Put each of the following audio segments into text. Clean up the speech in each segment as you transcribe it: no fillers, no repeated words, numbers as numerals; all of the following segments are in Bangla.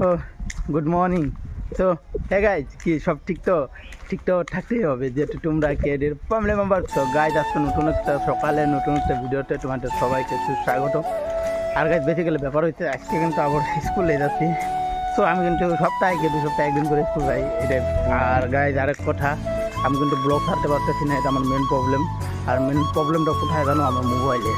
ও গুড মর্নিং। তো হ্যাঁ গাইজ, কি সব ঠিক তো থাকতেই হবে, যেহেতু তোমরা কেডের ফ্যামিলি মেম্বার। তো গাইজ, আজকে নতুন একটা সকালে নতুন একটা ভিডিওতে তোমাদের সবাইকে সুস্বাগত। আর গাইজ, বেসিক্যালি ব্যাপার হচ্ছে আজকে কিন্তু আবার স্কুলে যাচ্ছি। তো আমি কিন্তু সপ্তাহে 2 সপ্তাহে একদিন করে স্কুল যাই, এটাই। আর গাইজ, আরেক কথা, আমি কিন্তু ব্লগ ছাড়তে পারতেছি না, এটা আমার মেন প্রবলেম। আর মেন প্রবলেমটা কোথায় জানো? আমার মোবাইলে।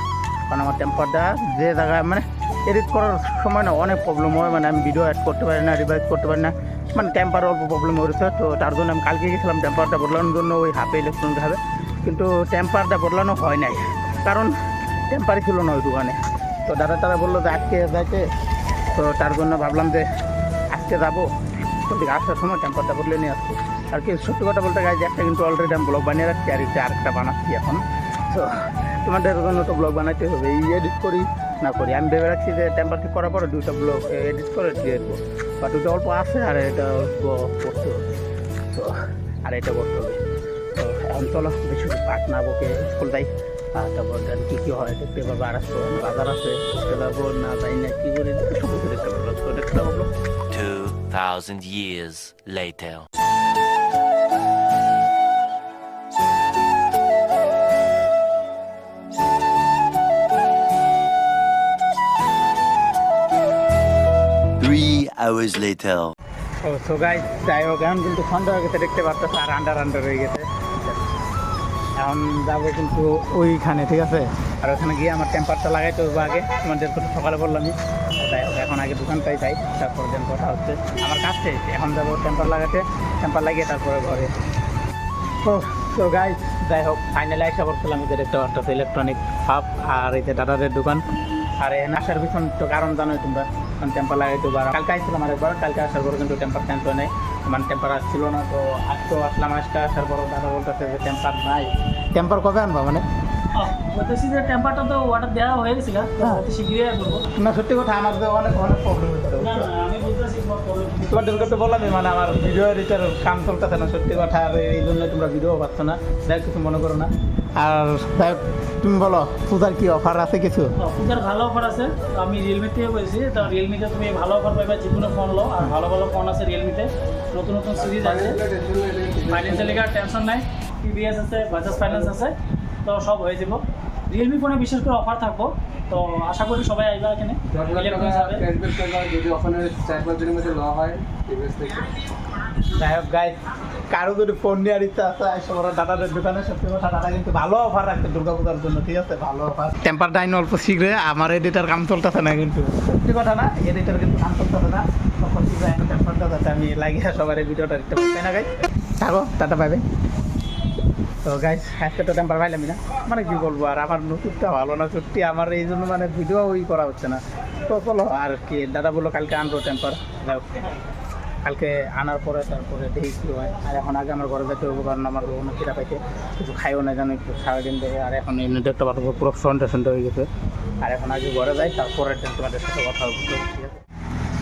কারণ আমার টেম্পারটা যে জায়গায় মানে এডিট করার সময় না অনেক প্রবলেম হয়, মানে আমি ভিডিও অ্যাড করতে পারি না, রিভাইজ করতে পারি না, মানে টেম্পার অল্প প্রবলেম হয়েছে। তো তার জন্য আমি কালকে গেছিলাম টেম্পারটা বদলানোর জন্য, ওই হাফে ইলেকট্রনিক হাবে। কিন্তু টেম্পারটা বদলানো হয় নাই, কারণ টেম্পারই ছিল না ওই দোকানে। তো দাদা বললো যে আজকে যাইতে, তো তার জন্য ভাবলাম যে আজকে যাবো। তো আসার সময় টেম্পারটা বদলে নিয়ে আসবো। আর কি সত্যি কথা বলতে গাইজ, একটা কিন্তু অলরেডি আমি ব্লগ বানিয়ে রাখছি, আর আরেকটা বানাচ্ছি এখন। তো তোমাদের জন্য তো ব্লগ বানাইতে হবে, এই এডিট করি না করি। আমি ভেবে রাখছি যে টেম্পার ঠিক করার পরে 2টা ব্লগ এডিট করে দিয়ে দেবো, বা 2টা অল্প আছে আর এটা অল্প করতে হবে। তো আর এটা করতে হবে। তো এখন চলো বেশি পাক না বকে স্কুল যাই। আর তারপর কী কী হয় দেখতে পাবো। আর আসবো বাজার আছে, দেখতে পাবো না যাই না কী করি সব কিছু দেখতে পাবো। তো দেখতে পাবো 2,000 years later. Hours later. So guys, যাই হোক, এখন কিন্তু সন্ধ্যা হয়ে গেছে, দেখতে পাচ্ছ, আর আন্ডার হয়ে গেছে। এখন যাবো কিন্তু ওইখানে, ঠিক আছে। আর ওখানে গিয়ে আমার টেম্পারটা লাগাইতে হবে আগে, তোমাদের কথা সকালে বললামই। যাই হোক, এখন আগে দোকানটাই যাই, তারপর যেন কথা হচ্ছে আমার কাছে। এখন যাবো টেম্পার লাগাতে, টেম্পার লাগিয়ে তারপরে ঘরে। তো গাইস, যাই হোক, ফাইনালি আইসা করছিলাম, যে দেখতে পাচ্ছ ইলেকট্রনিক হাব, আর এই যে দাদাদের দোকান। আর এখানে আসার পিছন তো কারণ জানোই তোমরা, টেম্পার লাগাইতে পারো। কালকে আসছিলাম আরেকবার, কালকে আসার পরে কিন্তু টেম্পার চেঞ্জ হয় নাই, মানে টেম্পার আসছিল না। তো আজকেও আসলাম, আজকে আসার পরও দাদা বলতেছে যে টেম্পার নাই। টেম্পার কবে আনবা? মানে বলতেছি যে টেম্পারটা তো অর্ডার দেওয়া হয়ে গেছিল, শিগগিরই করবো। না, সত্যি কথা, আমার তো অনেক প্রবলেম হচ্ছে। আমি বলতেছি তোমাদেরকে তো বললামই, মানে আমার ভিডিও এডিটার কাম চলতেছে না, সত্যি কথা। আর এই জন্য তোমরা ভিডিও পাচ্ছ না, যাই কিছু মনে করো না। আর তুমি বলো, পূজার কি অফার আছে কিছু? পূজার ভালো অফার আছে। তো আমি রিয়েলমি থেকে বলছি, তো রিয়েলমিতে তুমি ভালো অফার পাবে, যে কোনো ফোন লো। আর ভালো ভালো ফোন আছে রিয়েলমিতে, নতুন নতুন সিরিজ আছে। ফাইন্যান্সিয়াল লিগার টেনশন নাই, টিভিএস আছে, বাজাজ ফাইন্যান্স আছে, তো সব হয়ে যাব। রিয়েলমি ফোনে বিশেষ করে অফার থাকবো, তো আশা করি সবাই আসবে এখানে। যদি অফারের 4-5 দিনের মধ্যে ল হয় টিভিএস থেকে। যাই হোক গাইস, কারো যদি ফোন নেওয়ার ইচ্ছা আছে, ওরা দাদাদের দোকানে, সত্যি কথা, দাদা কিন্তু ভালো অফার রাখছে দুর্গাপূজার জন্য, ঠিক আছে, ভালো অফার। টেম্পার ডাইন অল্প শীঘ্রই, আমার এডিটার কাম চলতেছে না, কিন্তু সত্যি কথা না, এডিটার কিন্তু কাম চলতেছে না। তখন শীঘ্রই টেম্পারটা যাতে আমি লাগিয়ে সবার ভিডিওটা দেখতে পাই, তাই না গাইস? থাকো, টাটা, পাইবে। তো গাইস, আজকে তো টেম্পার পাইলামই না, মানে কি বলবো। আর আমার নতুনটা ভালো না সত্যি, আমার এই জন্য মানে ভিডিও ওই করা হচ্ছে না। তো চলো, আর কি, দাদা বললো কালকে আনবো টেম্পার। কালকে আনার পরে তারপরে দেখি কী হয়। আর এখন আগে আমার ঘরে যেতে হবে, কারণ আমার অন্য খিদা পাইতে, কিছু খাইও না জানো, একটু সারাদিন ধরে। আর এখন এমনি দেখতে পারবো পুরো সন্ধ্যা হয়ে গেছে। আর এখন আগে ঘরে যাই, তারপরের দিন তোমাদের সাথে কথা হবে, ঠিক আছে?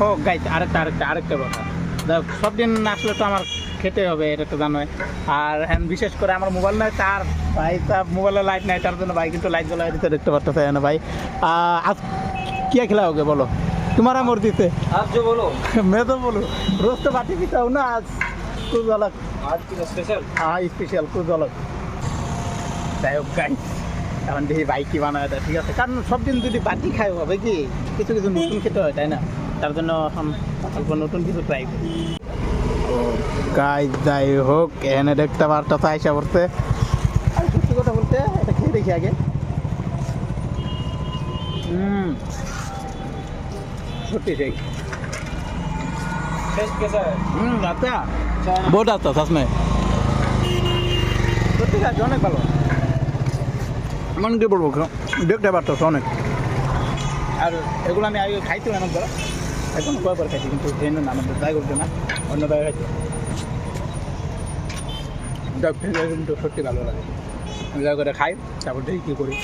ও গাইস, আরেকটা কথা, দেখ, সব দিন আসলে তো আমার খেতে হবে, এটা তো জানোই। আর এখন বিশেষ করে আমার মোবাইল নাই, তার ভাই তার মোবাইলে লাইট নাই, তার জন্য ভাই কিন্তু লাইট জ্বলাই দিতে দেখতে পারতেছে না ভাই। আজ কি খেলা হোক বলো, तुम्हारा मर्जी से, आप जो बोलो। मैं तो बोलूँ, रोज तो बाटी पीता हूँ ना, आज कुछ अलग। आज की स्पेशल? हाँ, स्पेशल कुछ अलग। যাই হোক গাইস, এখন দেখি ভাই কি বানায় দেয়, ঠিক আছে? কারণ সব দিন যদি বাটি খাই হবে কি, কিছু কিছু নতুন খেতে হয়, তাই না? তার জন্য এখন অল্প নতুন কিছু ট্রাই করি। গাইস, যাই হোক, এখানে দেখতে পারতো আইসা পড়তে। আর সত্যি কথা বলতে, এটা খেয়ে দেখি আগে। सच्ची ठीक। टेस्ट कैसा है? आता बहुत आता सच में, সত্যি আছে, অনেক ভালো। মানে কি বলবো, দেখতে পারতো অনেক। আর এগুলো আমি আগে খাইছি অনেকবার, এখন কয়েকবার খাইছি, কিন্তু ট্রেন না, আমাদের ট্রাই করছে না, অন্য জায়গায় খাইছি। কিন্তু সত্যি ভালো লাগে, আমি যা করে খাই, তারপর দেখি কী করি।